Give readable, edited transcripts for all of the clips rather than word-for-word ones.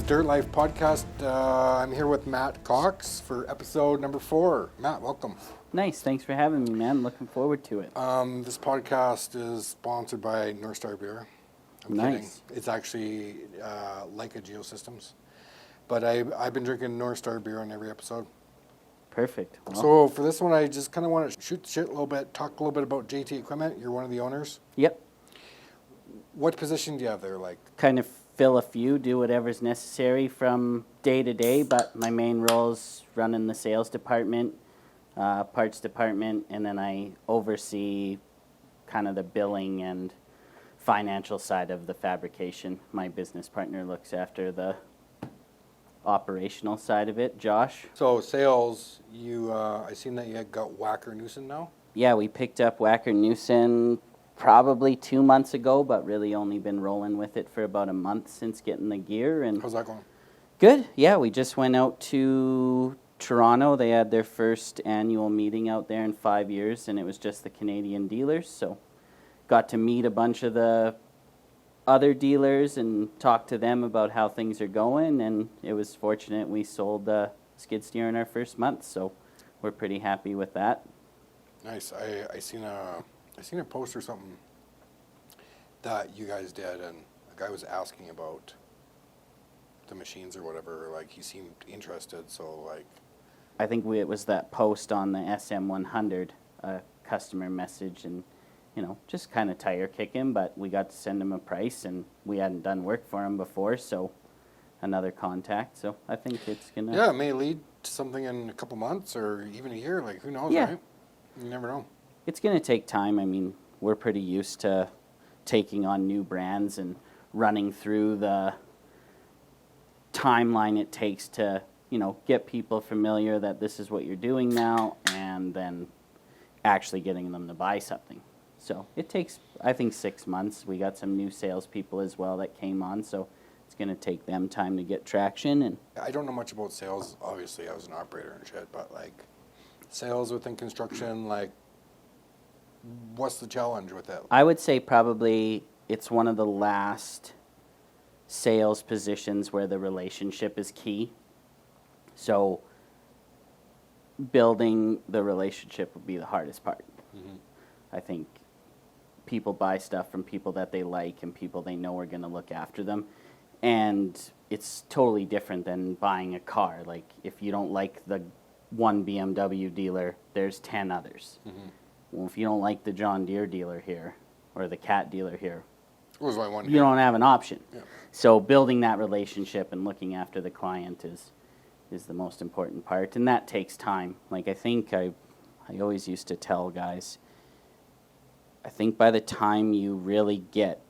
DIRTLIFE podcast. I'm here with Matt Cox for episode number 4. Matt, welcome. Nice. Thanks for having me, man. Looking forward to it. This podcast is sponsored by North Star Beer. I'm kidding. It's actually Leica Geosystems. But I've been drinking North Star beer on every episode. Perfect. Well, so for this one, I just kind of want to shoot the shit a little bit, talk a little bit about JT Equipment. You're one of the owners. Yep. What position do you have there? Like, kind of fill a few, do whatever's necessary from day to day, but my main role is running the sales department, parts department, and then I oversee kind of the billing and financial side of the fabrication. My business partner looks after the operational side of it, Josh. So sales, I seen that you had got Wacker Newson now? Yeah, we picked up Wacker Newson probably 2 months ago, but really only been rolling with it for about a month since getting the gear. And how's that going? Good. Yeah, we just went out to Toronto. They had their first annual meeting out there in 5 years, and it was just the Canadian dealers. So got to meet a bunch of the other dealers and talk to them about how things are going, and it was fortunate we sold the skid steer in our first month, so we're pretty happy with that. Nice. I seen a post or something that you guys did, and a guy was asking about the machines or whatever. Like, he seemed interested, so like. I think it was that post on the SM100, a customer message, and just kind of tire kicking, but we got to send him a price, and we hadn't done work for him before, so another contact. So I think it's gonna. Yeah, it may lead to something in a couple months or even a year. Like, who knows, right? You never know. It's going to take time. I mean, we're pretty used to taking on new brands and running through the timeline it takes to, get people familiar that this is what you're doing now, and then actually getting them to buy something. So it takes, I think, 6 months. We got some new salespeople as well that came on, so it's going to take them time to get traction. And I don't know much about sales. Obviously, I was an operator and shit, but like sales within construction, like, what's the challenge with it? I would say probably it's one of the last sales positions where the relationship is key. So building the relationship would be the hardest part. Mm-hmm. I think people buy stuff from people that they like and people they know are going to look after them. And it's totally different than buying a car. Like, if you don't like the one BMW dealer, there's 10 others. Mm-hmm. Well, if you don't like the John Deere dealer here or the Cat dealer here, you don't have an option. Yeah. So building that relationship and looking after the client is the most important part, and that takes time. Like, I think I always used to tell guys, I think by the time you really get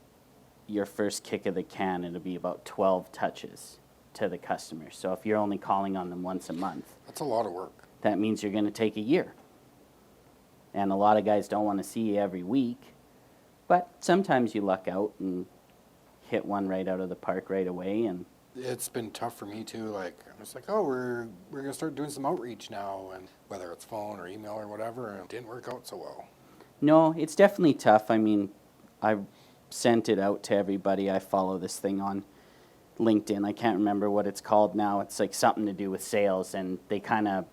your first kick of the can, it'll be about 12 touches to the customer. So if you're only calling on them once a month, that's a lot of work. That means you're going to take a year. And a lot of guys don't want to see you every week, but sometimes you luck out and hit one right out of the park right away. And it's been tough for me too. Like, I'm just like, oh, we're going to start doing some outreach now, and whether it's phone or email or whatever, and it didn't work out so well. No, it's definitely tough. I mean, I sent it out to everybody. I follow this thing on LinkedIn. I can't remember what it's called now. It's like something to do with sales, and they kind of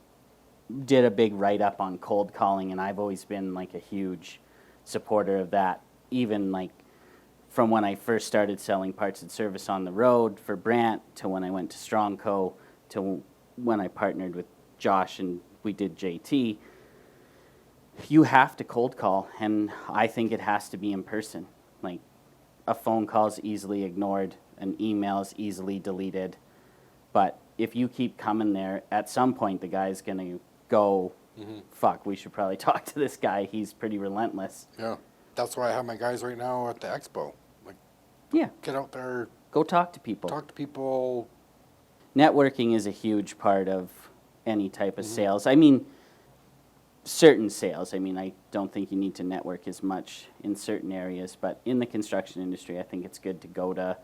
did a big write-up on cold calling, and I've always been like a huge supporter of that, even like from when I first started selling parts and service on the road for Brant, to when I went to Strongco, to when I partnered with Josh and we did JT. You have to cold call, and I think it has to be in person. Like, a phone call is easily ignored, an email is easily deleted, but if you keep coming there, at some point the guy's going to go, fuck, we should probably talk to this guy. He's pretty relentless. Yeah, that's why I have my guys right now at the expo. Like, yeah, get out there. Go talk to people. Talk to people. Networking is a huge part of any type of sales. I mean, certain sales. I mean, I don't think you need to network as much in certain areas, but in the construction industry, I think it's good to go to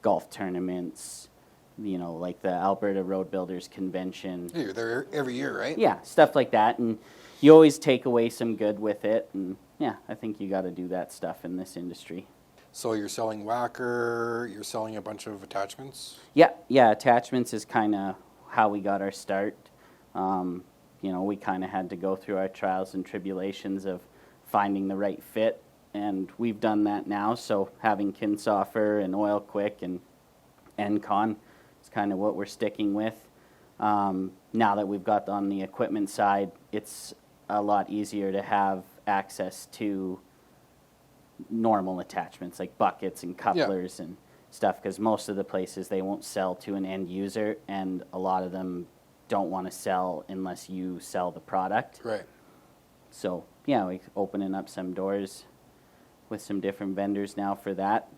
golf tournaments, like the Alberta Road Builders Convention. You're there every year, right? Yeah, stuff like that, and you always take away some good with it, and yeah, I think you got to do that stuff in this industry. So you're selling whacker, you're selling a bunch of attachments? Yeah, attachments is kind of how we got our start. You know, we kind of had to go through our trials and tribulations of finding the right fit, and we've done that now. So having Kinsoffer and Oil Quick and Encon is kind of what we're sticking with. Now that we've got on the equipment side, it's a lot easier to have access to normal attachments like buckets and couplers and stuff, because most of the places they won't sell to an end user, and a lot of them don't want to sell unless you sell the product. Right. So yeah, we're opening up some doors with some different vendors now for that.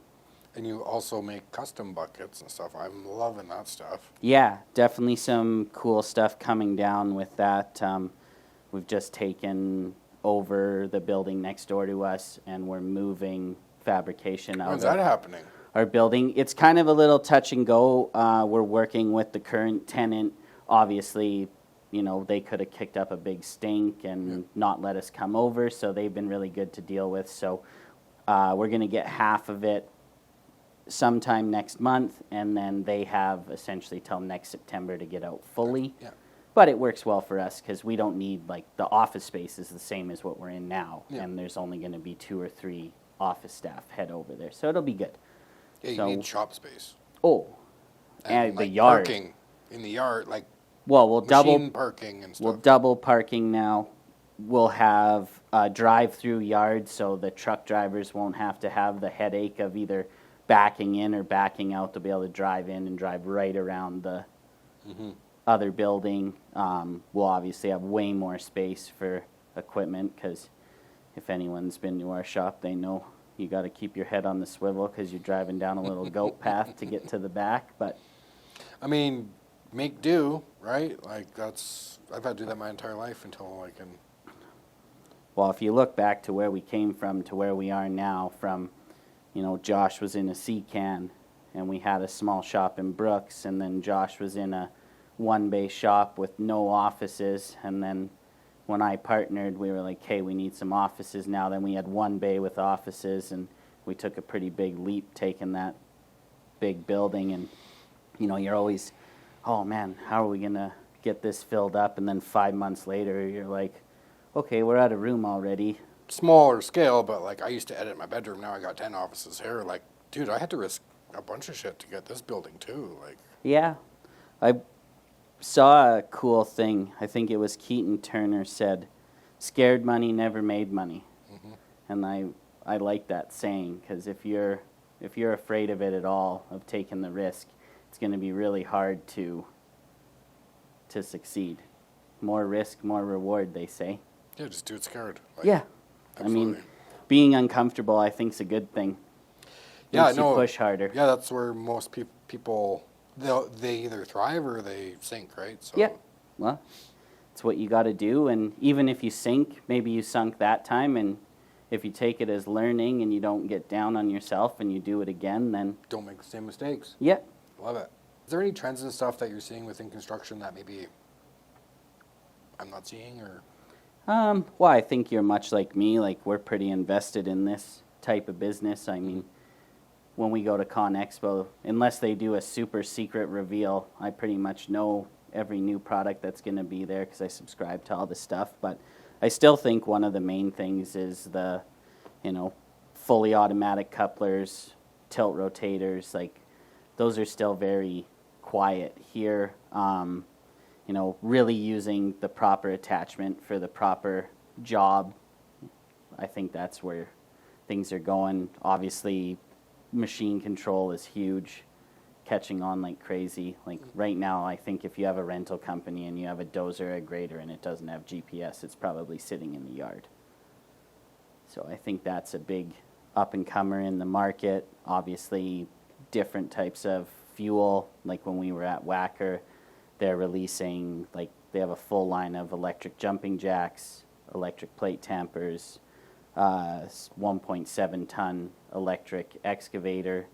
And you also make custom buckets and stuff. I'm loving that stuff. Yeah, definitely some cool stuff coming down with that. We've just taken over the building next door to us, and we're moving fabrication out When's of that happening? our building. It's kind of a little touch and go. We're working with the current tenant. Obviously, you know, they could have kicked up a big stink and not let us come over, so they've been really good to deal with. So we're going to get half of it sometime next month, and then they have essentially till next September to get out fully. Yeah. But it works well for us because we don't need, like, the office space is the same as what we're in now, and there's only going to be 2 or 3 office staff head over there, so it'll be good. Yeah, you So- need shop space. Oh, and the like yard. Parking in the yard, like Well, we'll double machine parking and stuff. We'll double parking now. We'll have a drive-through yard, so the truck drivers won't have to have the headache of either backing in or backing out. They'll be able to drive in and drive right around the other building. We'll obviously have way more space for equipment, because if anyone's been to our shop, they know you got to keep your head on the swivel because you're driving down a little goat path to get to the back. But I mean, make do, right? Like I've had to do that my entire life until I can. well, if you look back to where we came from to where we are now, from, you know, Josh was in a C-can, and we had a small shop in Brooks, and then Josh was in a one-bay shop with no offices, and then when I partnered, we were like, hey, we need some offices now. Then we had one bay with offices, and we took a pretty big leap taking that big building, and, you know, you're always, oh man, how are we going to get this filled up? And then 5 months later, you're like, okay, we're out of room already. Smaller scale, but like I used to edit my bedroom. Now I got 10 offices here. Like, dude, I had to risk a bunch of shit to get this building too. Like, Yeah. I saw a cool thing. I think it was Keaton Turner said, scared money never made money. And I like that saying, because if you're afraid of it at all, of taking the risk, it's going to be really hard to succeed. More risk, more reward, they say. yeah, just do it scared. Like, Yeah. absolutely. I mean, being uncomfortable, I think, is a good thing. Yeah, Makes no. you push harder. Yeah, that's where most people they either thrive or they sink, right? So Yeah. Well, it's what you got to do. And even if you sink, maybe you sunk that time, and if you take it as learning and you don't get down on yourself and you do it again, then don't make the same mistakes. yeah. Love it. Is there any trends and stuff that you're seeing within construction that maybe I'm not seeing, or? Well, I think you're much like me. Like, we're pretty invested in this type of business. I mean, when we go to Con Expo, unless they do a super secret reveal, I pretty much know every new product that's going to be there because I subscribe to all the stuff. But I still think one of the main things is the, you know, fully automatic couplers, tilt rotators. Like, those are still very quiet here. You know, really using the proper attachment for the proper job. I think that's where things are going. Obviously, machine control is huge, catching on like crazy. Like right now, I think if you have a rental company and you have a dozer, a grader, and it doesn't have GPS, it's probably sitting in the yard. So I think that's a big up-and-comer in the market. Obviously, different types of fuel, like when we were at Wacker, they're releasing, like, they have a full line of electric jumping jacks, electric plate tampers, 1.7 ton electric excavator.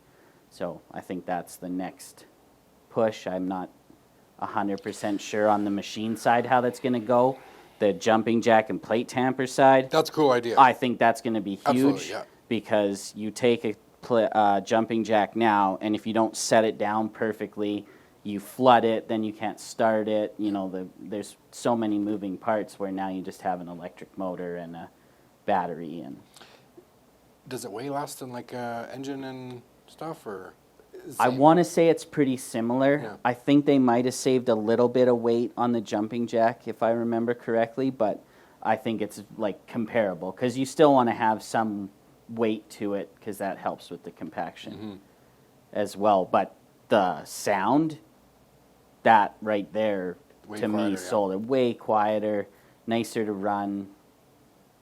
So I think that's the next push. I'm not 100% sure on the machine side how that's going to go. The jumping jack and plate tamper side, That's a cool idea. I think that's going to be huge. Absolutely, yeah. Because you take jumping jack now, and if you don't set it down perfectly, you flood it, then you can't start it. You know, there's so many moving parts where now you just have an electric motor and a battery. And Does it weigh less than like engine and stuff, or? I want to say it's pretty similar. Yeah. I think they might have saved a little bit of weight on the jumping jack, if I remember correctly, but I think it's like comparable, because you still want to have some weight to it, because that helps with the compaction as well. But the sound, that right there, Way to quieter, me, yeah. sold it. Way quieter, nicer to run.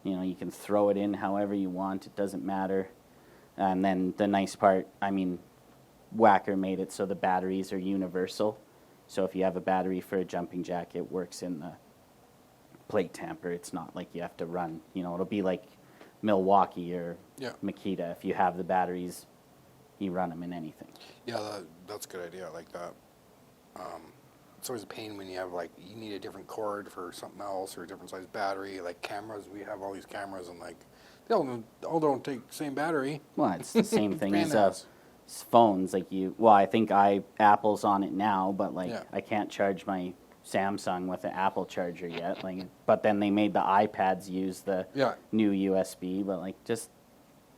You know, you can throw it in however you want. It doesn't matter. And then the nice part, I mean, Whacker made it so the batteries are universal. So if you have a battery for a jumping jack, it works in the plate tamper. It's not like you have to run. You know, it'll be like Milwaukee or Yeah. Makita. If you have the batteries, you run them in anything. Yeah, that's a good idea. I like that. It's always a pain when you have like you need a different cord for something else or a different size battery. Like cameras, we have all these cameras and like they all don't take the same battery. Well, it's the same thing as Grandad's. phones. Like I think Apple's on it now, but like Yeah. I can't charge my Samsung with an Apple charger yet. Like, but then they made the iPads use the Yeah. new USB. But like, just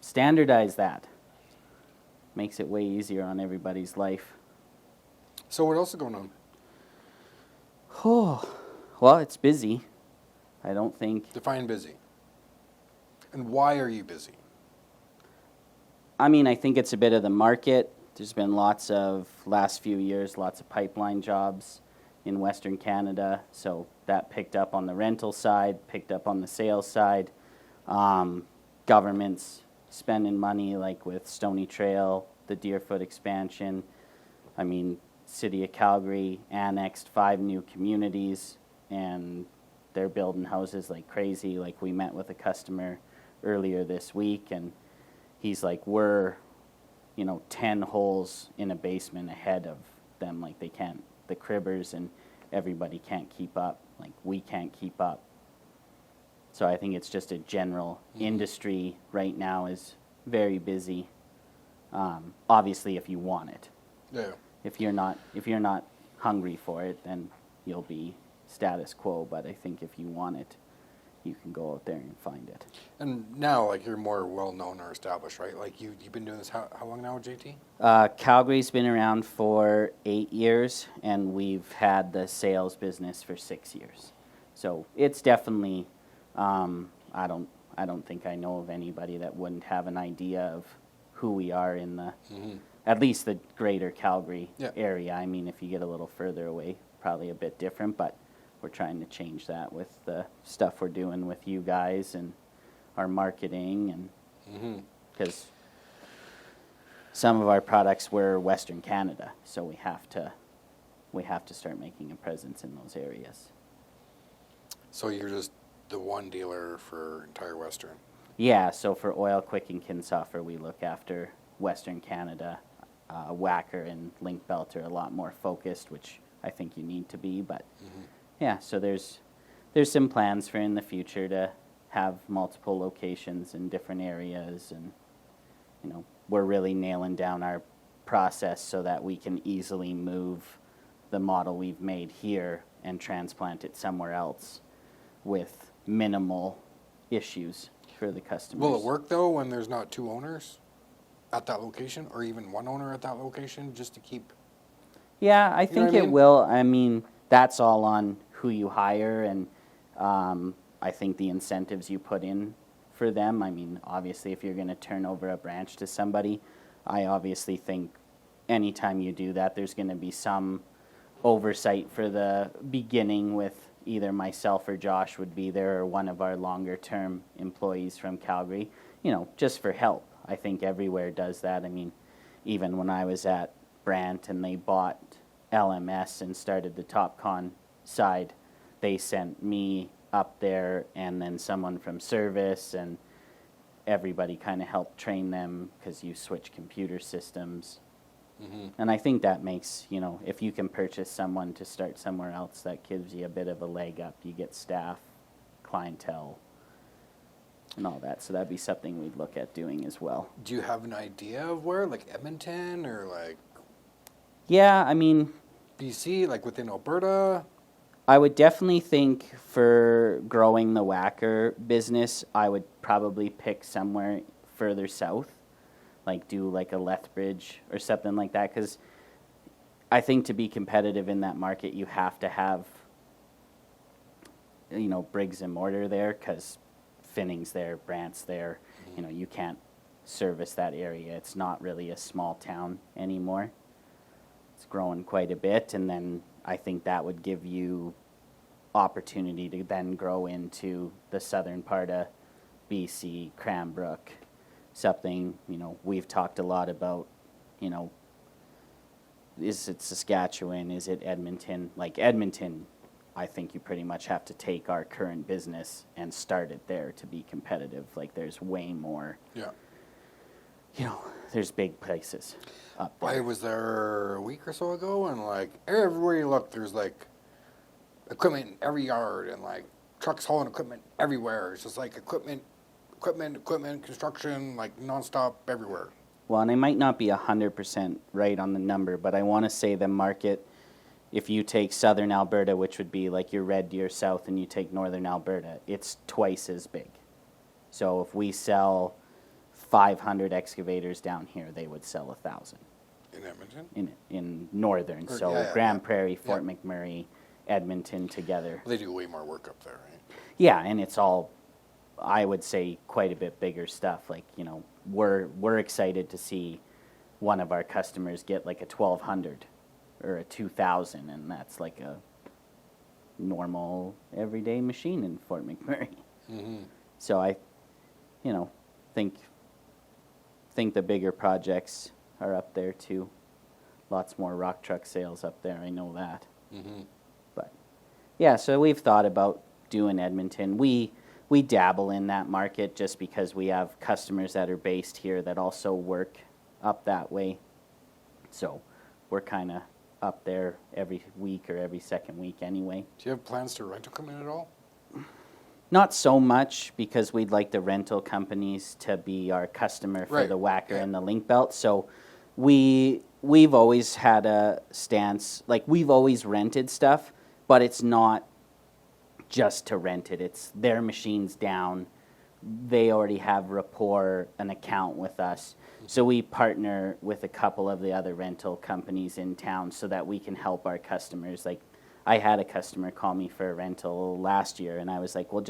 standardize that. Makes it way easier on everybody's life. So what else is going on? Oh, well, it's busy. I don't think. Define busy. And why are you busy? I mean, I think it's a bit of the market. There's been last few years, lots of pipeline jobs in Western Canada. So that picked up on the rental side, picked up on the sales side. Government's spending money, like with Stony Trail, the Deerfoot expansion. I mean, City of Calgary annexed 5 new communities, and they're building houses like crazy. Like, we met with a customer earlier this week, and he's like, we're 10 holes in a basement ahead of them. Like, they can't, the cribbers and everybody can't keep up. Like, we can't keep up. So I think it's just a general industry right now is very busy. Obviously, if you want it. Yeah. If you're not hungry for it, then you'll be status quo. But I think if you want it, you can go out there and find it. And now, like, you're more well-known or established, right? Like, you've been doing this how long now, JT? Calgary's been around for 8 years, and we've had the sales business for 6 years. So it's definitely, I don't think I know of anybody that wouldn't have an idea of who we are in the, at least the greater Calgary area. I mean, if you get a little further away, probably a bit different, but we're trying to change that with the stuff we're doing with you guys and our marketing, and because some of our products were Western Canada, so we have to start making a presence in those areas. So you're just the one dealer for entire Western. Yeah, so for Oil, Quick, and Kinsoffer, we look after Western Canada. Whacker and Link Belt are a lot more focused, which I think you need to be, but yeah, so there's some plans for in the future to have multiple locations in different areas, and we're really nailing down our process so that we can easily move the model we've made here and transplant it somewhere else with minimal issues for the customers. Will it work, though, when there's not 2 owners at that location, or even 1 owner at that location, just to keep... Yeah, I think what I it mean? will. I mean, that's all on who you hire, and I think the incentives you put in for them. I mean, obviously, if you're going to turn over a branch to somebody, I obviously think anytime you do that, there's going to be some oversight for the beginning with either myself or Josh would be there, or one of our longer-term employees from Calgary, just for help. I think everywhere does that. I mean, even when I was at Brant and they bought LMS and started the TopCon side, they sent me up there and then someone from service, and everybody kind of helped train them because you switch computer systems. And I think that makes, if you can purchase someone to start somewhere else, that gives you a bit of a leg up. You get staff, clientele. and all that. So that'd be something we'd look at doing as well. Do you have an idea of where, like Edmonton or like Yeah, I mean, BC, like within Alberta? I would definitely think for growing the whacker business, I would probably pick somewhere further south, like do like a Lethbridge or something like that, because I think to be competitive in that market, you have to have, you know, Briggs and Mortar there, because Finning's there, Brant's there. You know, you can't service that area. It's not really a small town anymore. It's growing quite a bit, and then I think that would give you opportunity to then grow into the southern part of BC, Cranbrook, something, you know, we've talked a lot about, you know, is it Saskatchewan, is it Edmonton? Like Edmonton, I think you pretty much have to take our current business and start it there to be competitive. Like there's way more, Yeah. you know, there's big places up there. I was there a week or so ago, and like everywhere you look, there's like equipment in every yard, and like trucks hauling equipment everywhere. It's just like equipment, construction, like nonstop everywhere. Well, and I might not be 100% right on the number, but I want to say the market, if you take southern Alberta, which would be like your Red Deer South, and you take northern Alberta, it's twice as big. So if we sell 500 excavators down here, they would sell 1,000 In Edmonton? in northern. Or- So yeah, Grand yeah. Prairie, Fort McMurray, Edmonton together. They do way more work up there, right? Yeah, and it's all, I would say, quite a bit bigger stuff. Like, you know, we're excited to see one of our customers get like a 1,200 or a 2,000, and that's like a normal everyday machine in Fort McMurray. Mm-hmm. So I, you know, think the bigger projects are up there too. Lots more rock truck sales up there, I know that. Mm-hmm. But yeah, so we've thought about doing Edmonton. We dabble in that market just because we have customers that are based here that also work up that way. So we're kind of up there every week or every second week anyway. Do you have plans to rent equipment at all? Not so much, because we'd like the rental companies to be our customer for Right, the whacker yeah. and the link belt. So we've always had a stance, like we've always rented stuff, but it's not just to rent it. It's their machines down. They already have rapport, an account with us. So we partner with a couple of the other rental companies in town so that we can help our customers. Like, I had a customer call me for a rental last year, and I was like, well,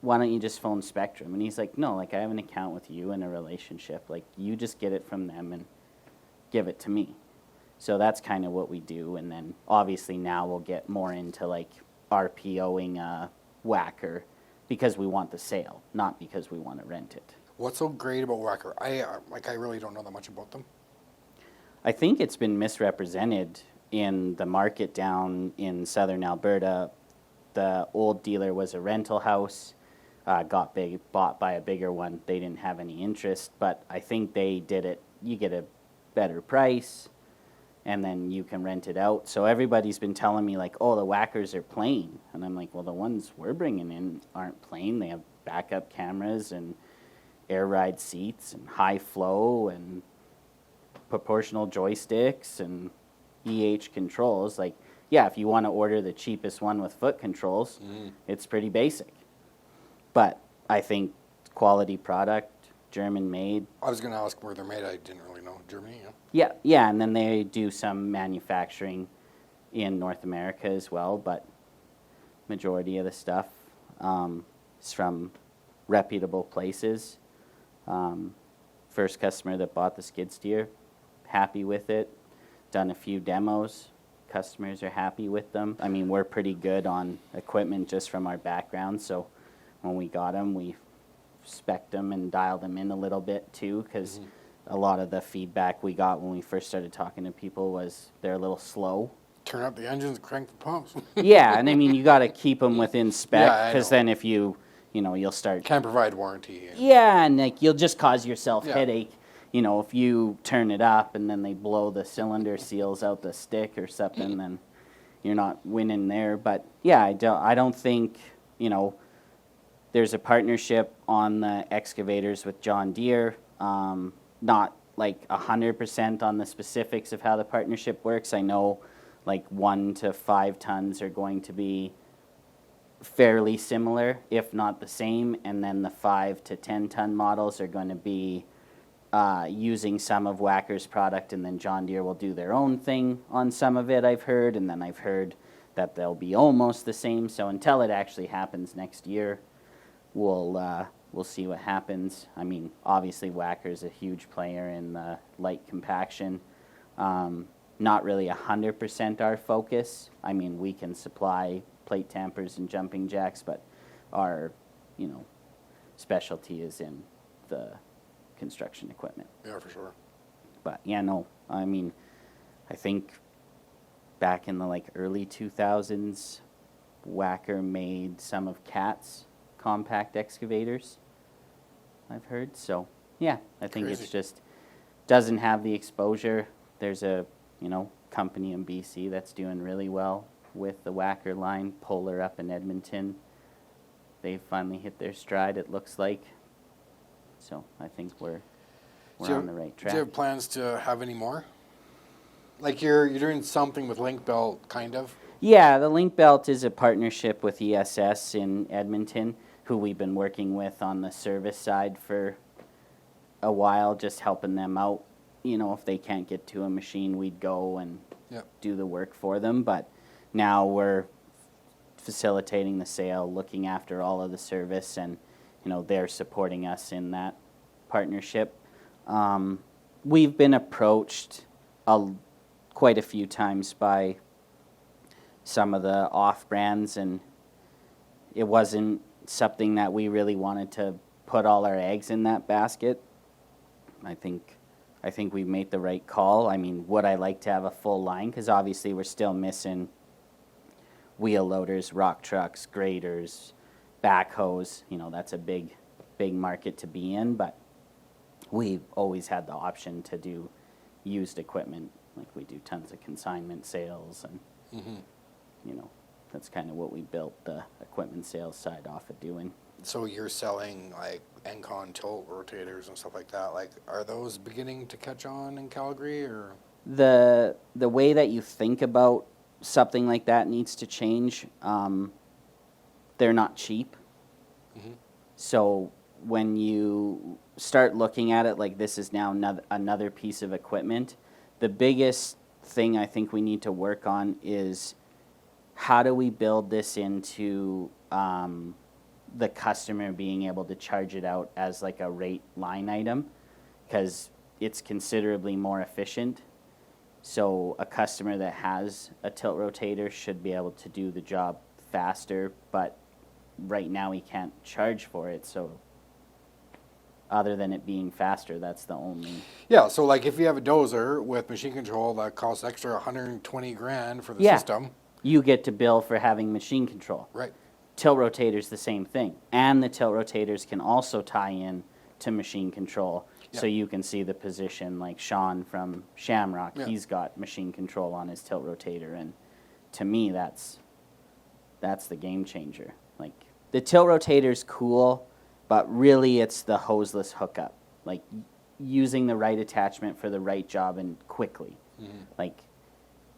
why don't you just phone Spectrum? And he's like, no, like, I have an account with you and a relationship. Like, you just get it from them and give it to me. So that's kind of what we do. And then obviously now we'll get more into like RPOing a whacker because we want the sale, not because we want to rent it. What's so great about Whacker? I really don't know that much about them. I think it's been misrepresented in the market down in southern Alberta. The old dealer was a rental house, got bought by a bigger one. They didn't have any interest, but I think they did it. You get a better price, and then you can rent it out. So everybody's been telling me, like, oh, the whackers are plain. And I'm like, well, the ones we're bringing in aren't plain. They have backup cameras and air ride seats and high flow and proportional joysticks and EH controls. Like, yeah, if you want to order the cheapest one with foot controls, it's pretty basic. But I think quality product, German made. I was going to ask where they're made. I didn't really know. Germany, Yeah, yeah, and then they do some manufacturing in North America as well, but majority of the stuff is from reputable places. First customer that bought the skid steer, happy with it. Done a few demos. Customers are happy with them. I mean, we're pretty good on equipment just from our background, so when we got them, we spec'd them and dialed them in a little bit too, because a lot of the feedback we got when we first started talking to people was they're a little slow. Turn up the engines, crank the pumps. Yeah, and I mean, you got to keep them within spec, Yeah, I because know. then if you'll start. Can't provide warranty. Yeah, and like you'll just cause yourself Yeah. headache. If you turn it up and then they blow the cylinder seals out the stick or something, then you're not winning there. But yeah, I don't think there's a partnership on the excavators with John Deere. Not like 100% on the specifics of how the partnership works. I know like 1 to 5 tons are going to be fairly similar, if not the same, and then the 5 to 10 ton models are going to be using some of Wacker's product, and then John Deere will do their own thing on some of it, I've heard, and then I've heard that they'll be almost the same. So until it actually happens next year, we'll see what happens. I mean, obviously Wacker's a huge player in the light compaction. Not really 100% our focus. I mean, we can supply plate tampers and jumping jacks, but our, specialty is in the construction equipment. Yeah, for sure. But yeah, no, I mean, I think back in the early 2000s, Wacker made some of Cat's compact excavators, I've heard. So yeah, I think Crazy. it's just doesn't have the exposure. There's a company in BC that's doing really well with the Wacker line. Polar up in Edmonton, they finally hit their stride, it looks like. So I think we're on the right track. Do you have plans to have any more? Like you're doing something with Link Belt, kind of? Yeah, the Link Belt is a partnership with ESS in Edmonton, who we've been working with on the service side for a while, just helping them out. If they can't get to a machine, we'd go and do the work for them. But now we're facilitating the sale, looking after all of the service, and they're supporting us in that partnership. We've been approached quite a few times by some of the off brands, and it wasn't something that we really wanted to put all our eggs in that basket. I think we made the right call. I mean, would I like to have a full line? Because obviously we're still missing wheel loaders, rock trucks, graders, backhoes. That's a big market to be in, but we've always had the option to do used equipment. Like we do tons of consignment sales, and that's kind of what we built the equipment sales side off of doing. So you're selling like Encon tilt rotators and stuff like that. Like, are those beginning to catch on in Calgary, or? The way that you think about something like that needs to change. They're not cheap. Mm-hmm. So when you start looking at it like this is now another piece of equipment, the biggest thing I think we need to work on is how do we build this into the customer being able to charge it out as like a rate line item, because it's considerably more efficient. So a customer that has a tilt rotator should be able to do the job faster, but right now he can't charge for it. So other than it being faster, that's the only. Yeah, so like if you have a dozer with machine control that costs extra 120 grand for the system. You get to bill for having machine control. Right. Tilt rotators the same thing, and the tilt rotators can also tie in to machine control, so you can see the position. Like Sean from Shamrock, he's got machine control on his tilt rotator, and to me that's the game changer. Like the tilt rotator's cool, but really it's the hoseless hookup, like using the right attachment for the right job and quickly. Like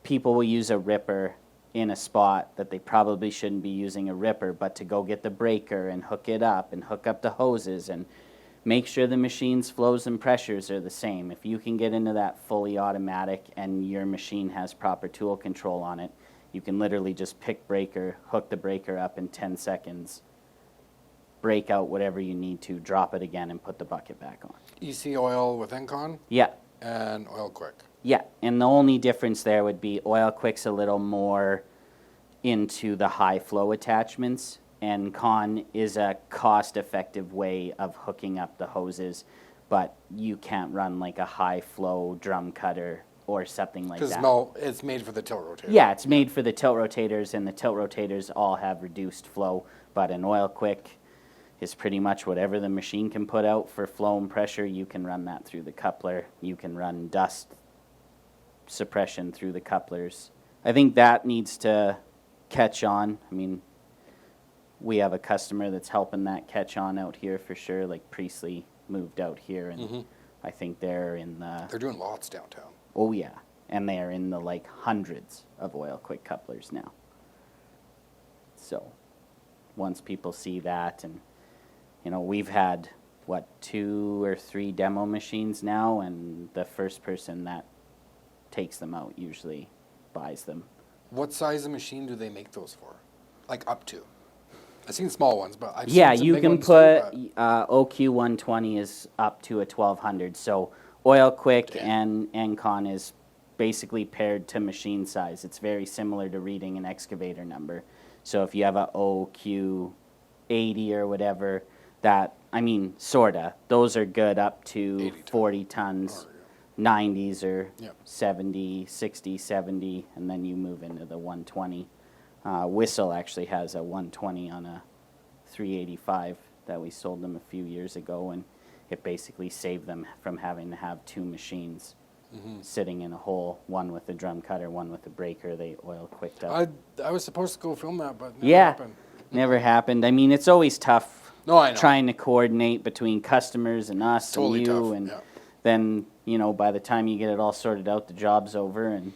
people will use a ripper in a spot that they probably shouldn't be using a ripper, but to go get the breaker and hook it up and hook up the hoses and make sure the machine's flows and pressures are the same. If you can get into that fully automatic and your machine has proper tool control on it, you can literally just pick breaker, hook the breaker up in 10 seconds, break out whatever you need to, drop it again, and put the bucket back on. EC oil with Encon? Yeah. And Oil Quick? Yeah, and the only difference there would be Oil Quick's a little more into the high flow attachments, and Con is a cost-effective way of hooking up the hoses, but you can't run like a high flow drum cutter or something like that. Because no, it's made for the tilt rotator. Yeah, it's made for the tilt rotators, and the tilt rotators all have reduced flow, but an Oil Quick is pretty much whatever the machine can put out for flow and pressure. You can run that through the coupler. You can run dust suppression through the couplers. I think that needs to catch on. I mean, we have a customer that's helping that catch on out here for sure. Like Priestley moved out here, and Mm-hmm. I think they're in the, They're doing lots downtown. oh yeah, and they are in the like hundreds of oil quick couplers now. So once people see that, and you know, we've had what 2 or 3 demo machines now, and the first person that takes them out usually buys them. What size of machine do they make those for? Like up to? I've seen small ones, but I've Yeah, seen some you big can ones put too, OQ 120 is up to a 1200. So Oil Quick Damn. and Encon is basically paired to machine size. It's very similar to reading an excavator number. So if you have a OQ 80 or whatever, that, I mean, sorta, those are good up to 80 ton. 40 tons. Or, 90s or Yep. 70, 60, 70, and then you move into the 120. Whistle actually has a 120 on a 385 that we sold them a few years ago, and it basically saved them from having to have 2 machines sitting in a hole, one with a drum cutter, one with a breaker. They oil quicked up. I was supposed to go film that, but never Yeah, happened. never happened. I mean, it's always tough No, I know. trying to coordinate between customers and us Totally and you, tough, and yeah. then, you know, by the time you get it all sorted out, the job's over and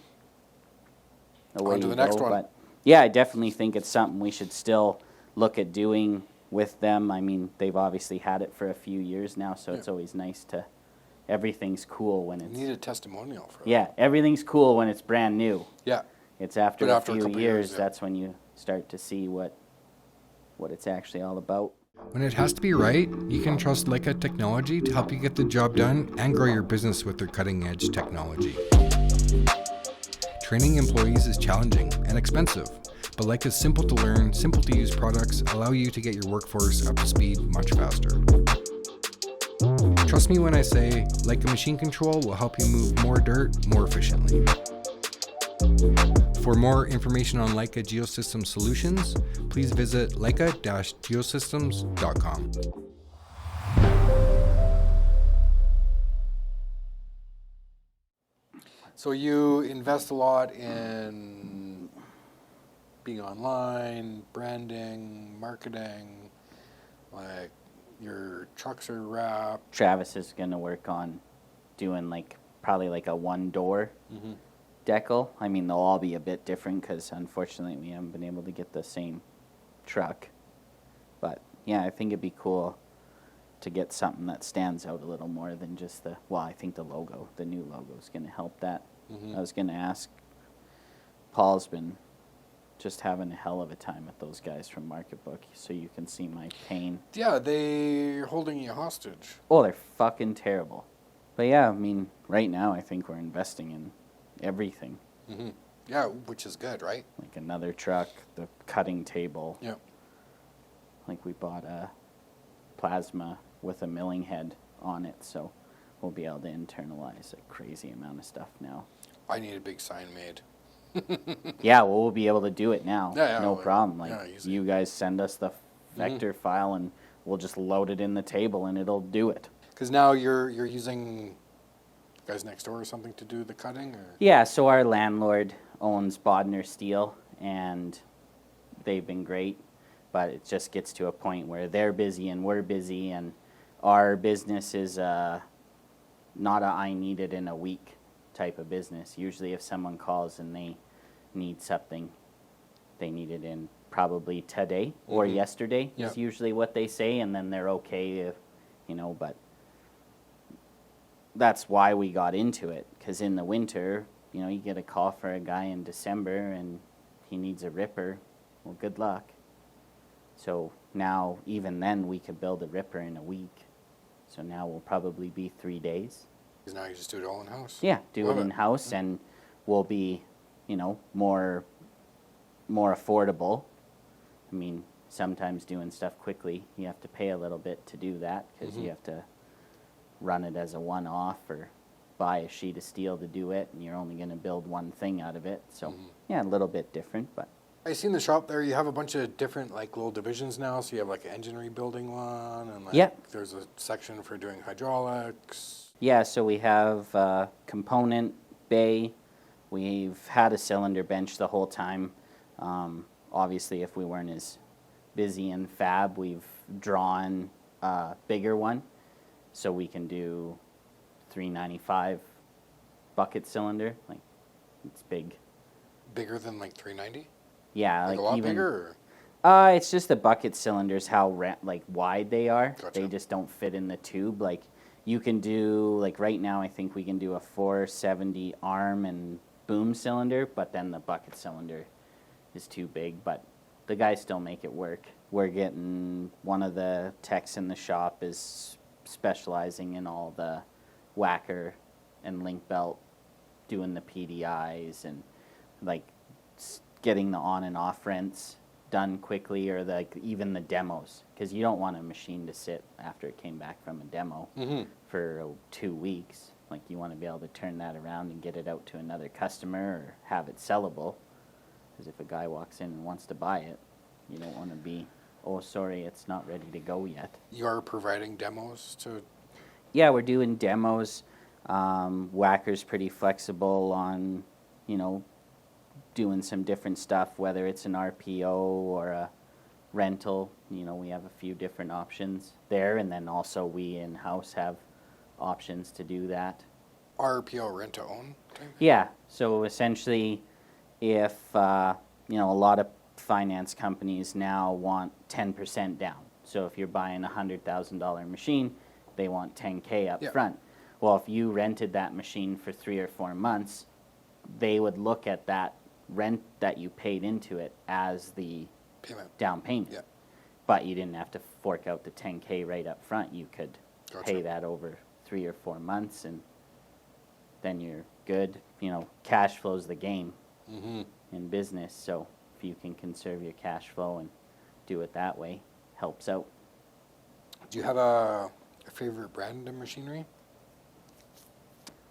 away On to you the next go. one. But yeah, I definitely think it's something we should still look at doing with them. I mean, they've obviously had it for a few years now, so it's Yeah. always nice to. Everything's cool when You it's. need a testimonial for that. Yeah, everything's cool when it's brand new. Yeah. It's after But a after a few couple years, years, yeah. that's when you start to see what it's actually all about. When it has to be right, you can trust Leica Technology to help you get the job done and grow your business with their cutting edge technology. Training employees is challenging and expensive, but Leica's simple to learn, simple to use products allow you to get your workforce up to speed much faster. Trust me when I say Leica Machine Control will help you move more dirt more efficiently. For more information on Leica Geosystem Solutions, please visit leica-geosystems.com. So you invest a lot in being online, branding, marketing, like your trucks are wrapped. Travis is going to work on doing probably like a 1-door decal. I mean, they'll all be a bit different because unfortunately we haven't been able to get the same truck. But yeah, I think it'd be cool to get something that stands out a little more than just I think the new logo is going to help that. I was going to ask, Paul's been just having a hell of a time with those guys from Market Book, so you can see my pain. Yeah, they're holding you hostage. Oh, they're fucking terrible. But yeah, I mean, right now I think we're investing in everything. Yeah, which is good, right? Like another truck, the cutting table. Yeah. Like we bought a plasma with a milling head on it, so we'll be able to internalize a crazy amount of stuff now. I need a big sign made. Yeah, well, we'll be able to do it now. Yeah, no like, problem. Like yeah, easy. you guys send us the vector file and we'll just load it in the table and it'll do it. Because now you're using guys next door or something to do the cutting, or Yeah, so our landlord owns Bodner Steel, and they've been great, but it just gets to a point where they're busy and we're busy, and our business is not a I need it in a week type of business. Usually if someone calls and they need something, they need it in probably today or yesterday Yeah. is usually what they say, and then they're okay if, but that's why we got into it, because in the winter, you get a call for a guy in December and he needs a ripper. Well, good luck. So now, even then, we could build a ripper in a week. So now we'll probably be 3 days. because now you just do it all in house. Yeah, do Love it it. in-house, and we'll be, more affordable. I mean, sometimes doing stuff quickly, you have to pay a little bit to do that, because you have to run it as a one-off or buy a sheet of steel to do it, and you're only going to build one thing out of it. So, yeah, a little bit different, but I seen the shop there. You have a bunch of different little divisions now. So you have an engine rebuilding one, and Yep. there's a section for doing hydraulics. yeah, so we have component bay. We've had a cylinder bench the whole time. Obviously, if we weren't as busy in fab, we've drawn a bigger one, so we can do 395 bucket cylinder. Like, it's big. Bigger than like 390? Yeah, Like a lot bigger? It's just the bucket cylinders, how like wide they are. Gotcha. They just don't fit in the tube. Like, you can do, like right now, I think we can do a 470 arm and boom cylinder, but then the bucket cylinder is too big. But the guys still make it work. We're getting, one of the techs in the shop is specializing in all the whacker and link belt, doing the PDIs and like getting the on and off rents done quickly, or like even the demos, because you don't want a machine to sit after it came back from a demo for 2 weeks. Like, you want to be able to turn that around and get it out to another customer or have it sellable, because if a guy walks in and wants to buy it, you don't want to be, oh sorry, it's not ready to go yet. You are providing demos to... Yeah, we're doing demos. Whacker's pretty flexible on, you know, doing some different stuff, whether it's an RPO or a rental. You know, we have a few different options there, and then also we in-house have options to do that. RPO, rent to own type thing? Yeah, so essentially, if, you know, a lot of finance companies now want 10% down. So if you're buying a $100,000 machine, they want 10K up front. Well, if you rented that machine for 3 or 4 months, they would look at that rent that you paid into it as the down payment. Yeah. But you didn't have to fork out the 10K right up front. You could Gotcha. pay that over 3 or 4 months, and then you're good. You know, cash flow's the game in business, so if you can conserve your cash flow and do it that way, helps out. Do you have a favorite brand of machinery?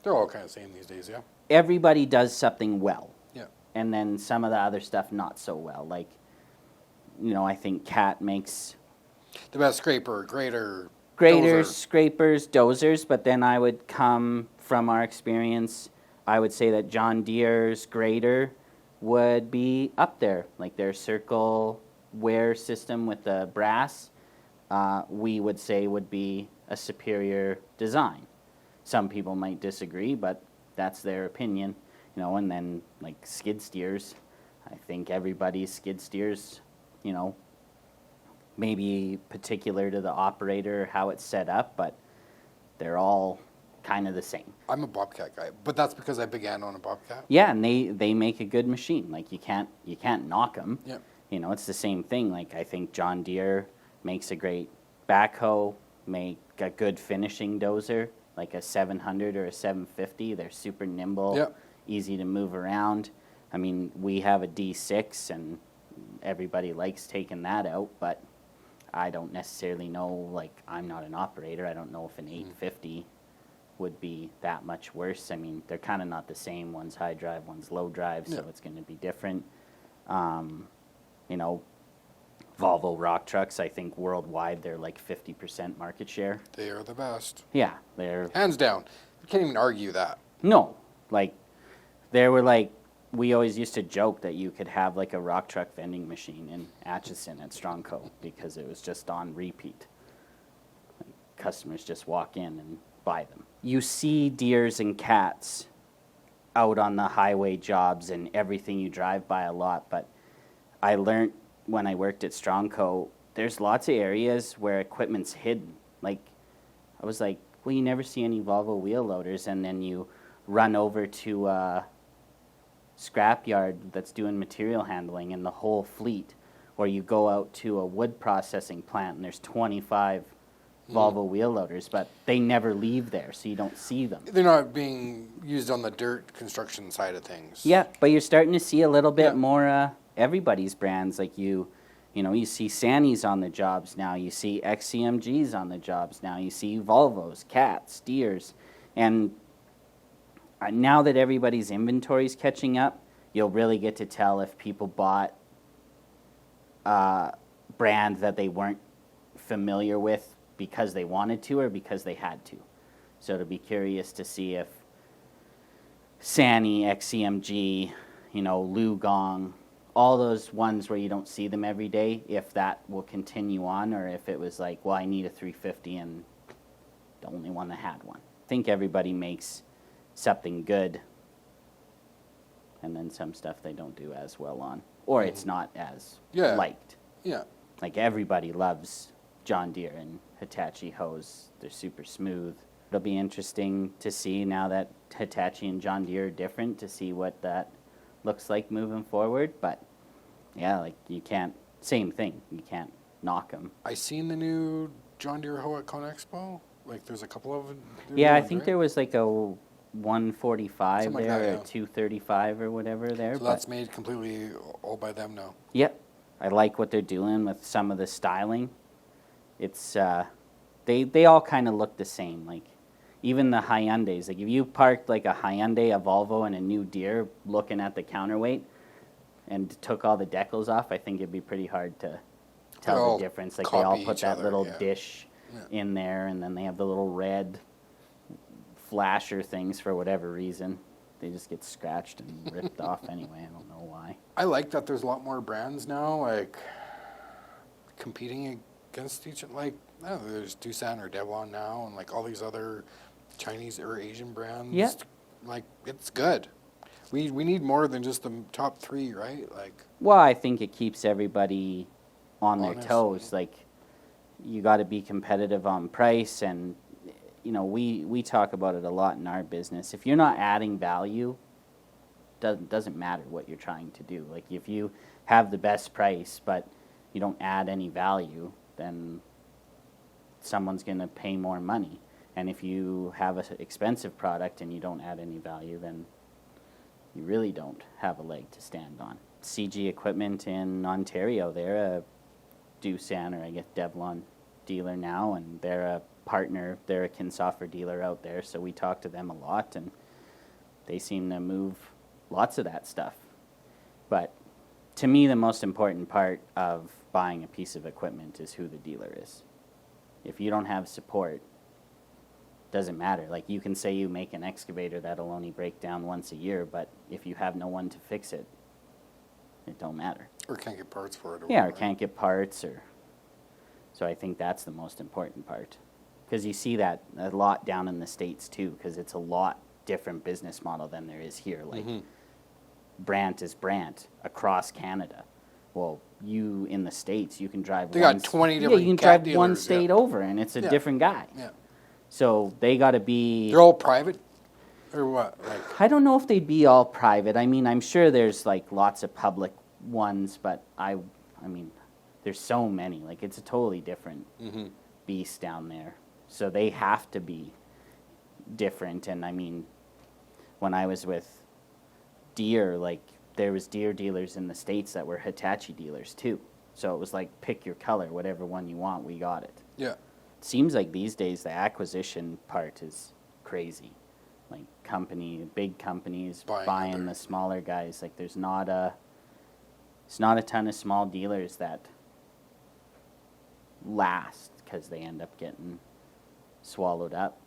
They're all kind of the same these days, yeah? Everybody does something well. Yeah. And then some of the other stuff not so well. Like, you know, I think Cat makes The best scraper, grater, graders, dozer. scrapers, dozers, but then I would come from our experience, I would say that John Deere's grader would be up there. Like their circle wear system with the brass, we would say would be a superior design. Some people might disagree, but that's their opinion. You know, and then like skid steers, I think everybody's skid steers, you know, maybe particular to the operator, how it's set up, but they're all kind of the same. I'm a Bobcat guy, but that's because I began on a Bobcat. Yeah, and they make a good machine. Like you can't knock them. Yeah. You know, it's the same thing. Like I think John Deere makes a great backhoe, make a good finishing dozer, like a 700 or a 750. They're super nimble, Yeah. easy to move around. I mean, we have a D6 and everybody likes taking that out, but I don't necessarily know, like I'm not an operator, I don't know if an 850 would be that much worse. I mean, they're kind of not the same. One's high drive, one's low drive, so Yeah. it's going to be different. You know, Volvo rock trucks, I think worldwide they're like 50% market share. They are the best. Yeah, they're, Hands down. You can't even argue that. no, like, there were like, we always used to joke that you could have like a rock truck vending machine in Atchison at Strongco because it was just on repeat. Like, customers just walk in and buy them. You see deers and cats out on the highway jobs and everything, you drive by a lot, but I learned when I worked at Strongco, there's lots of areas where equipment's hidden. Like, I was like, well, you never see any Volvo wheel loaders, and then you run over to a scrapyard that's doing material handling and the whole fleet, or you go out to a wood processing plant and there's 25 Volvo wheel loaders, but they never leave there, so you don't see them. They're not being used on the dirt construction side of things. Yeah, but you're starting to see a little bit Yeah. more everybody's brands. Like you know, you see Sannies on the jobs now, you see XCMGs on the jobs now, you see Volvos, Cats, Deers, and now that everybody's inventory's catching up, you'll really get to tell if people bought a brand that they weren't familiar with because they wanted to or because they had to. So to be curious to see if Sanny, XCMG, you know, Lugong, all those ones where you don't see them every day, if that will continue on, or if it was like, well, I need a 350 and the only one that had one. I think everybody makes something good, and then some stuff they don't do as well on, or it's not as liked. Yeah. Like everybody loves John Deere and Hitachi hose. They're super smooth. It'll be interesting to see now that Hitachi and John Deere are different, to see what that looks like moving forward. But yeah, like you can't, same thing, you can't knock them. I seen the new John Deere hoe at ConExpo. Like there's a couple of Yeah, I think there was like a 145 Something like there, that, or yeah. 235 or whatever there. So that's made completely all by them now. Yep. I like what they're doing with some of the styling. It's, they all kind of look the same. Like, even the Hyundais. Like, if you parked like a Hyundai, a Volvo, and a new Deere looking at the counterweight and took all the decals off, I think it'd be pretty hard to tell the difference. Like, they all copy put each that other, little yeah. dish in there, and then they have the little red flasher things for whatever reason. They just get scratched and ripped off anyway. I don't know why. I like that there's a lot more brands now, like competing against each other. Like, oh, there's Doosan or Devon now, and like all these other Chinese or Asian brands. Yeah. Like, it's good. We need more than just the top three, right? Like, Well, I think it keeps everybody on their Honest, toes. Like, you got to be competitive on price, and you know, we talk about it a lot in our business. If you're not adding value, doesn't matter what you're trying to do. Like, if you have the best price but you don't add any value, then someone's going to pay more money. And if you have an expensive product and you don't add any value, then you really don't have a leg to stand on. CG Equipment in Ontario, they're a Doosan, or I guess Devlon dealer now, and they're a partner. They're a Kinsoffer dealer out there, so we talk to them a lot, and they seem to move lots of that stuff. But to me, the most important part of buying a piece of equipment is who the dealer is. If you don't have support, doesn't matter. Like, you can say you make an excavator that'll only break down once a year, but if you have no one to fix it, it don't matter. or can't get parts for it. Yeah, or whatever. can't get parts, or so I think that's the most important part, because you see that a lot down in the States too, because it's a lot different business model than there is here. Like, Brant is Brant across Canada. Well, you in the States, you can drive. They got 20 yeah, different you can cat drive one dealers, state yeah. over, and it's a Yeah. different guy. Yeah. So they got to be. They're all private, or what? Like, I don't know if they'd be all private. I mean, I'm sure there's like lots of public ones, but I mean, there's so many. Like, it's a totally different beast down there. So they have to be different. And I mean, when I was with Deere, like, there was Deere dealers in the States that were Hitachi dealers too. So it was like, pick your color, whatever one you want, we got it. yeah. Seems like these days the acquisition part is crazy. Like, big companies buying other- the smaller guys. Like, it's not a ton of small dealers that last, because they end up getting swallowed up.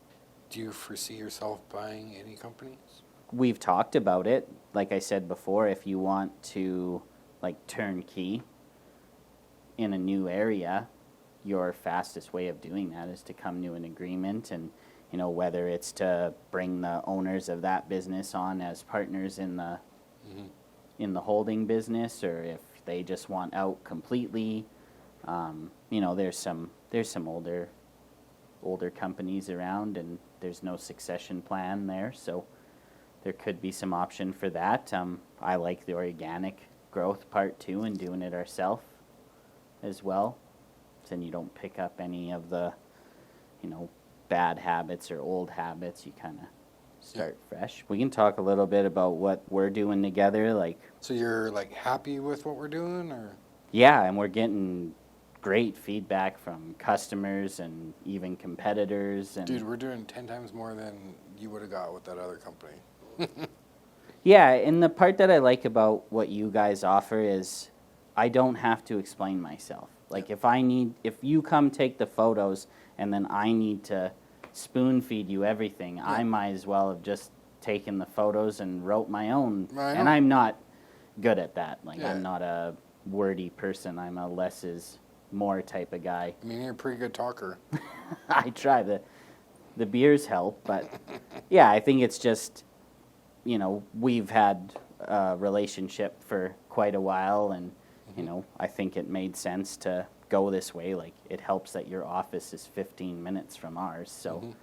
Do you foresee yourself buying any companies? We've talked about it. Like I said before, if you want to, like, turnkey in a new area, your fastest way of doing that is to come to an agreement, and you know, whether it's to bring the owners of that business on as partners in the holding business, or if they just want out completely. You know, there's some older companies around, and there's no succession plan there, so there could be some option for that. I like the organic growth part too, and doing it ourselves as well. Then you don't pick up any of the, you know, bad habits or old habits. You kind of start fresh. We can talk a little bit about what we're doing together. Like, So you're like happy with what we're doing, or? yeah, and we're getting great feedback from customers and even competitors. And Dude, we're doing 10 times more than you would have got with that other company. yeah, and the part that I like about what you guys offer is I don't have to explain myself. Like, if you come take the photos and then I need to spoon feed you everything, I might as well have just taken the photos and wrote my own. I And know. I'm not good at that. Like, Yeah. I'm not a wordy person. I'm a less is more type of guy. I mean, you're a pretty good talker. I try. The beers help, but yeah, I think it's just, you know, we've had a relationship for quite a while, and you know, I think it made sense to go this way. Like, it helps that your office is 15 minutes from ours, so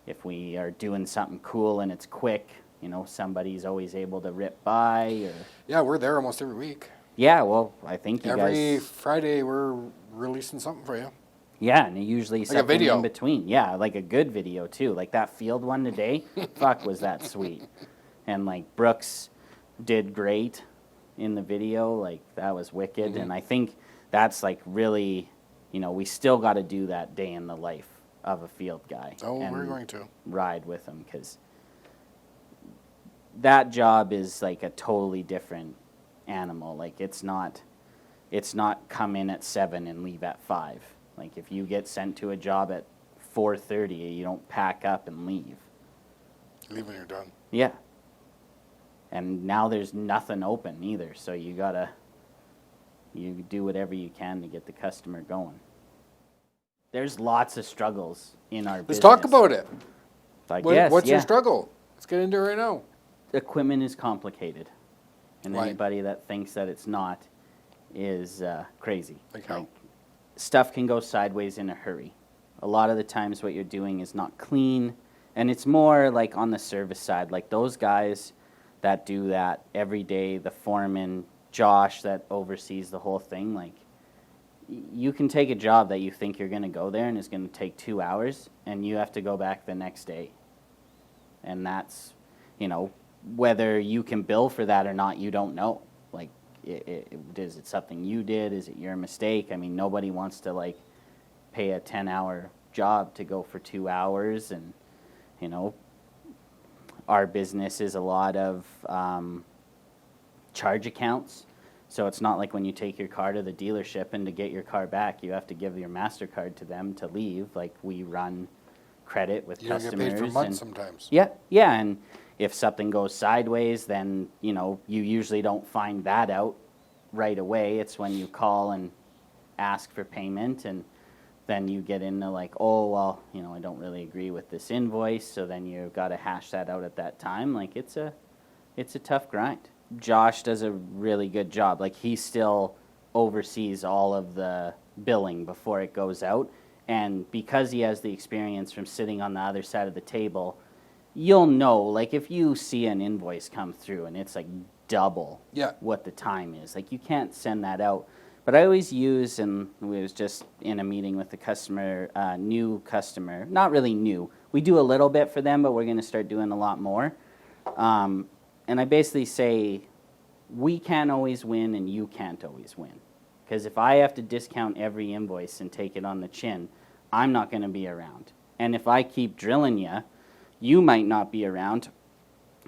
if we are doing something cool and it's quick, you know, somebody's always able to rip by. Or Yeah, we're there almost every week. yeah, well, I think you Every guys. Friday, we're releasing something for you. Yeah, and usually something video. in between. Yeah, like a good video too. Like that field one today, fuck, was that sweet. And like Brooks did great in the video. Like that was wicked. And I think that's like really, you know, we still got to do that day in the life of a field guy. Oh, and we're going to. ride with him, because that job is like a totally different animal. Like it's not come in at 7 and leave at 5. Like if you get sent to a job at 4:30, you don't pack up and leave. Leave when you're done. Yeah. And now there's nothing open either, so you do whatever you can to get the customer going. There's lots of struggles in our business. Let's talk about it. I guess, What's yeah. your struggle? Let's get into it right now. Equipment is complicated, and Why? anybody that thinks that it's not is crazy. Like how? Stuff can go sideways in a hurry. A lot of the times what you're doing is not clean, and it's more like on the service side, like those guys that do that every day, the foreman, Josh, that oversees the whole thing. Like, you can take a job that you think you're going to go there and is going to take 2 hours, and you have to go back the next day. And that's, you know, whether you can bill for that or not, you don't know. Like, is it something you did? Is it your mistake? I mean, nobody wants to, like, pay a 10-hour job to go for 2 hours. And, you know, our business is a lot of charge accounts. So it's not like when you take your car to the dealership and to get your car back, you have to give your MasterCard to them to leave. Like, we run credit with You don't customers. get paid for months sometimes. Yeah, and if something goes sideways, then, you know, you usually don't find that out right away. It's when you call and ask for payment, and then you get into like, oh, well, you know, I don't really agree with this invoice, so then you've got to hash that out at that time. Like, it's a tough grind. Josh does a really good job. Like, he still oversees all of the billing before it goes out, and because he has the experience from sitting on the other side of the table, you'll know, like, if you see an invoice come through and it's like double what the time is, like, you can't send that out. But I always use, and we was just in a meeting with the customer, new customer, not really new. We do a little bit for them, but we're going to start doing a lot more. And I basically say, we can't always win and you can't always win. Because if I have to discount every invoice and take it on the chin, I'm not going to be around. And if I keep drilling you, you might not be around,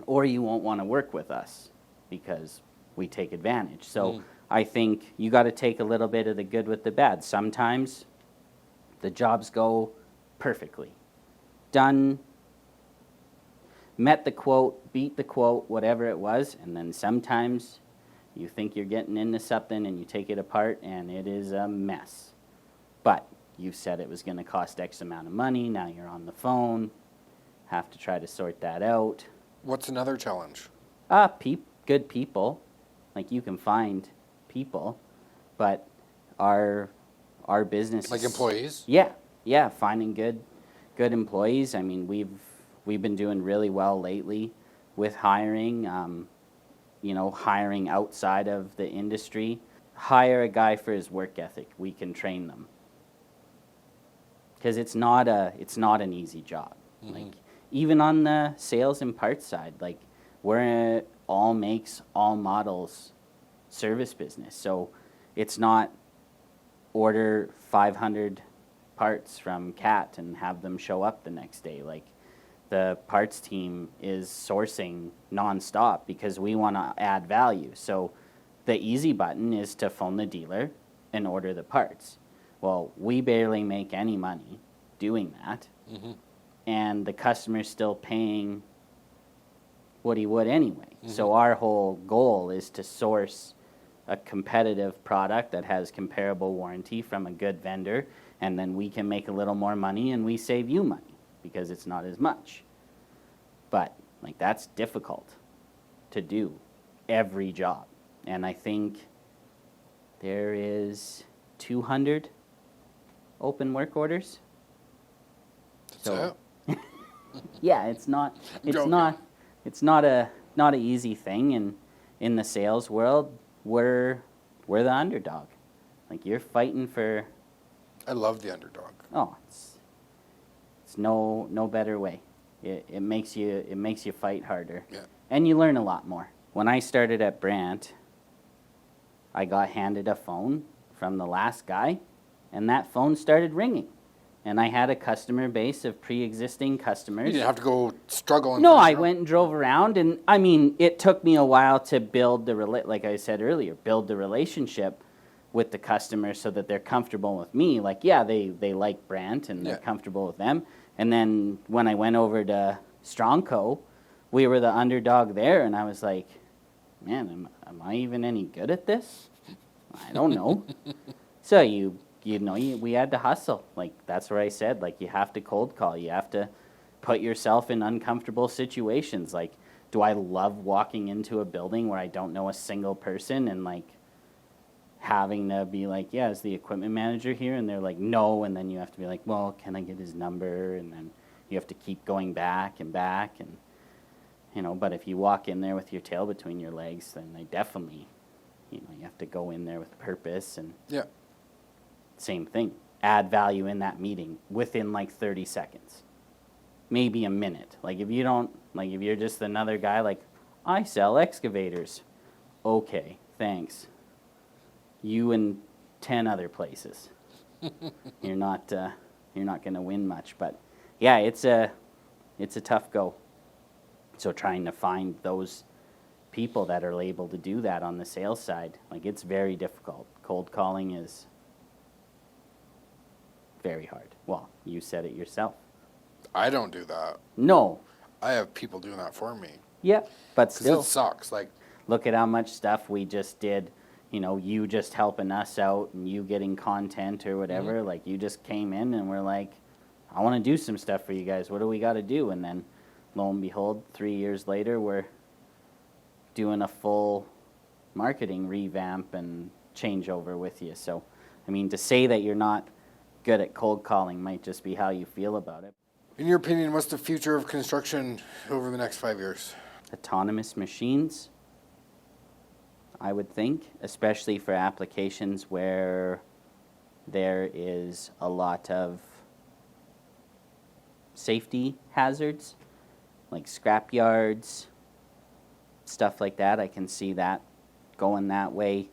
or you won't want to work with us because we take advantage. So I think you got to take a little bit of the good with the bad. Sometimes the jobs go perfectly. Done, met the quote, beat the quote, whatever it was, and then sometimes you think you're getting into something and you take it apart and it is a mess. But you said it was going to cost X amount of money, now you're on the phone, have to try to sort that out. What's another challenge? Good people. Like, you can find people, but our business Like is, employees? Yeah, finding good employees. I mean, we've been doing really well lately with hiring, you know, hiring outside of the industry. Hire a guy for his work ethic. We can train them. Because it's not an easy job. Like, even on the sales and parts side, like, we're all makes, all models service business. So it's not order 500 parts from CAT and have them show up the next day. Like, the parts team is sourcing nonstop because we want to add value. So the easy button is to phone the dealer and order the parts. Well, we barely make any money doing that. And the customer's still paying what he would anyway. So our whole goal is to source a competitive product that has comparable warranty from a good vendor, and then we can make a little more money and we save you money because it's not as much. But like that's difficult to do every job. And I think there is 200 open work orders. So Yeah, it's not a easy thing, and in the sales world, we're the underdog. Like you're fighting for. I love the underdog. Oh, it's no better way. It makes you fight harder. Yeah. And you learn a lot more. When I started at Brandt, I got handed a phone from the last guy, and that phone started ringing. And I had a customer base of pre-existing customers. You didn't have to go struggle. No, I went and drove around, and I mean, it took me a while to build like I said earlier, build the relationship with the customer so that they're comfortable with me. Like, yeah, they like Brandt and they're comfortable with them. And then when I went over to Strongco, we were the underdog there, and I was like, man, am I even any good at this? I don't know. So we had to hustle. Like, that's where I said, like, you have to cold call. You have to put yourself in uncomfortable situations. Like, do I love walking into a building where I don't know a single person and, like, having to be like, yeah, is the equipment manager here? And they're like, no. And then you have to be like, well, can I get his number? And then you have to keep going back. And, but if you walk in there with your tail between your legs, then they definitely, you have to go in there with purpose and. Yeah. Same thing. Add value in that meeting within like 30 seconds. Maybe a minute. Like if you're just another guy like, I sell excavators. Okay, thanks. You and 10 other places. You're not going to win much, but yeah, it's a tough go. So trying to find those people that are able to do that on the sales side, like it's very difficult. Cold calling is very hard. Well, you said it yourself. I don't do that. No. I have people doing that for me. Yeah, but still. Because it sucks. Like, look at how much stuff we just did. You just helping us out and you getting content or whatever. Mm-hmm. Like, you just came in and we're like, I want to do some stuff for you guys. What do we got to do? And then, lo and behold, 3 years later, we're doing a full marketing revamp and changeover with you. So, I mean, to say that you're not good at cold calling might just be how you feel about it. In your opinion, what's the future of construction over the next 5 years? Autonomous machines, I would think, especially for applications where there is a lot of safety hazards, like scrap yards, stuff like that. I can see that going that way.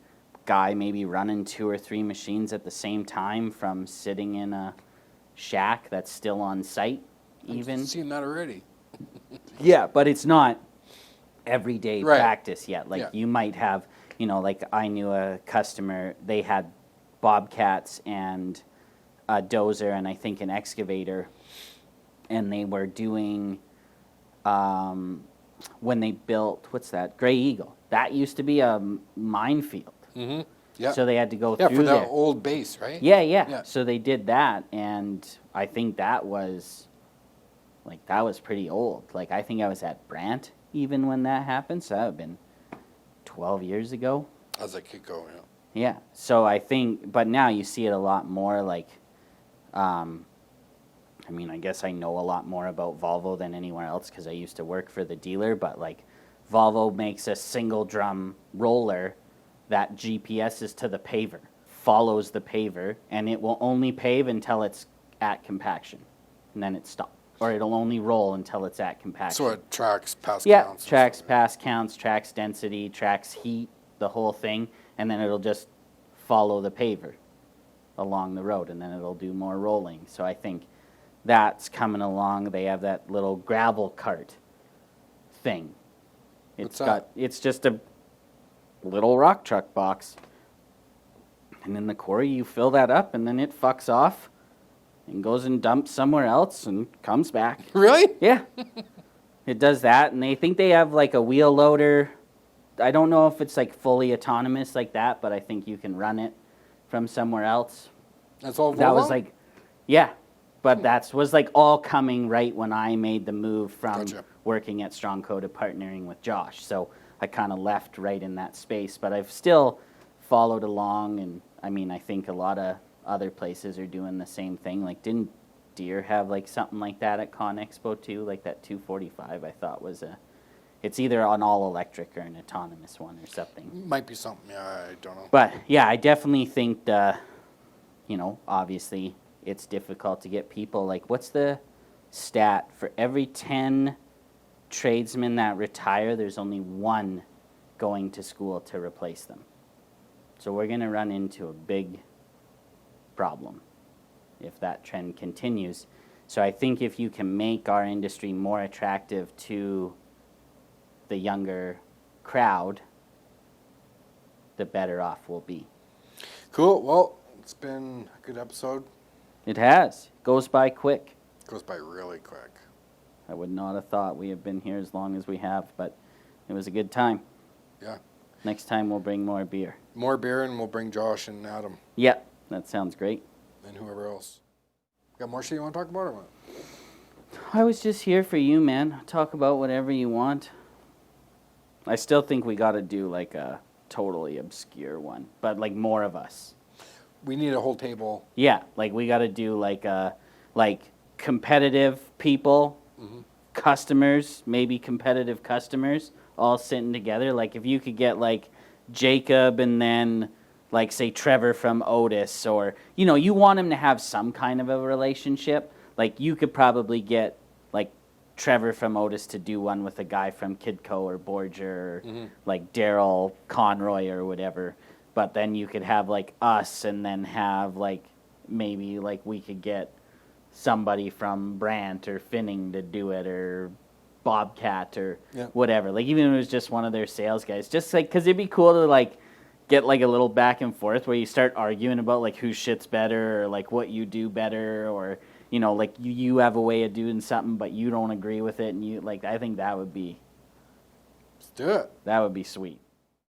Guy maybe running 2 or 3 machines at the same time from sitting in a shack that's still on site even. I've seen that already. Yeah, but it's not everyday Right. practice yet. Like you might have, like I knew a customer, they had bobcats and a dozer and I think an excavator, and they were doing, when they built, what's that, Gray Eagle. That used to be a minefield. Mm-hmm. Yeah. So they had to go for through that there. old base, right? Yeah. So they did that, and I think that was pretty old. Like, I think I was at Brandt even when that happened, so that would have been 12 years ago. As a kid go, yeah. Yeah, so I think, but now you see it a lot more, like, I guess I know a lot more about Volvo than anywhere else because I used to work for the dealer, but, like, Volvo makes a single drum roller that GPSs to the paver, follows the paver, and it will only pave until it's at compaction, and then it stops. Or it'll only roll until it's at compaction. So it tracks past Yeah, counts. tracks pass counts, tracks density, tracks heat, the whole thing, and then it'll just follow the paver along the road, and then it'll do more rolling. So I think that's coming along. They have that little gravel cart thing. It's just a little rock truck box. And in the quarry, you fill that up, and then it fucks off and goes and dumps somewhere else and comes back. Really? Yeah. It does that, and they think they have like a wheel loader. I don't know if it's like fully autonomous like that, but I think you can run it from somewhere else. That's all. That was Volvo? like, yeah, but that's was like all coming right when I made the move from Gotcha. working at Strongco to partnering with Josh. So I kind of left right in that space, but I've still followed along, and I mean, I think a lot of other places are doing the same thing. Like, didn't Deere have like something like that at Con Expo too? Like that 245, I thought was a. It's either an all electric or an autonomous one or something. Might be something. Yeah, I don't know. But yeah, I definitely think you know, obviously it's difficult to get people. Like, what's the stat for every 10 tradesmen that retire? There's only one going to school to replace them. So we're going to run into a big problem if that trend continues. So I think if you can make our industry more attractive to the younger crowd, the better off we'll be. Cool. Well, it's been a good episode. It has. Goes by quick. Goes by really quick. I would not have thought we have been here as long as we have, but it was a good time. Yeah. Next time we'll bring more beer. More beer, and we'll bring Josh and Adam Yep, that sounds great. and whoever else. Got more shit you want to talk about or what? I was just here for you, man. Talk about whatever you want. I still think we got to do like a totally obscure one, but like more of us. We need a whole table. Yeah, like we got to do like competitive people, customers, maybe competitive customers, all sitting together. Like if you could get like Jacob and then like say Trevor from Otis, or you know, you want him to have some kind of a relationship. Like you could probably get like Trevor from Otis to do one with a guy from Kidco or Borger, or like Daryl Conroy or whatever. But then you could have like us, and then have like maybe like we could get somebody from Brant or Finning to do it, or Bobcat or whatever. Like even if it was just one of their sales guys, just like because it'd be cool to like get like a little back and forth where you start arguing about like whose shit's better, or like what you do better, or you know, like you have a way of doing something but you don't agree with it, and you like I think that would be Let's do it. that would be sweet.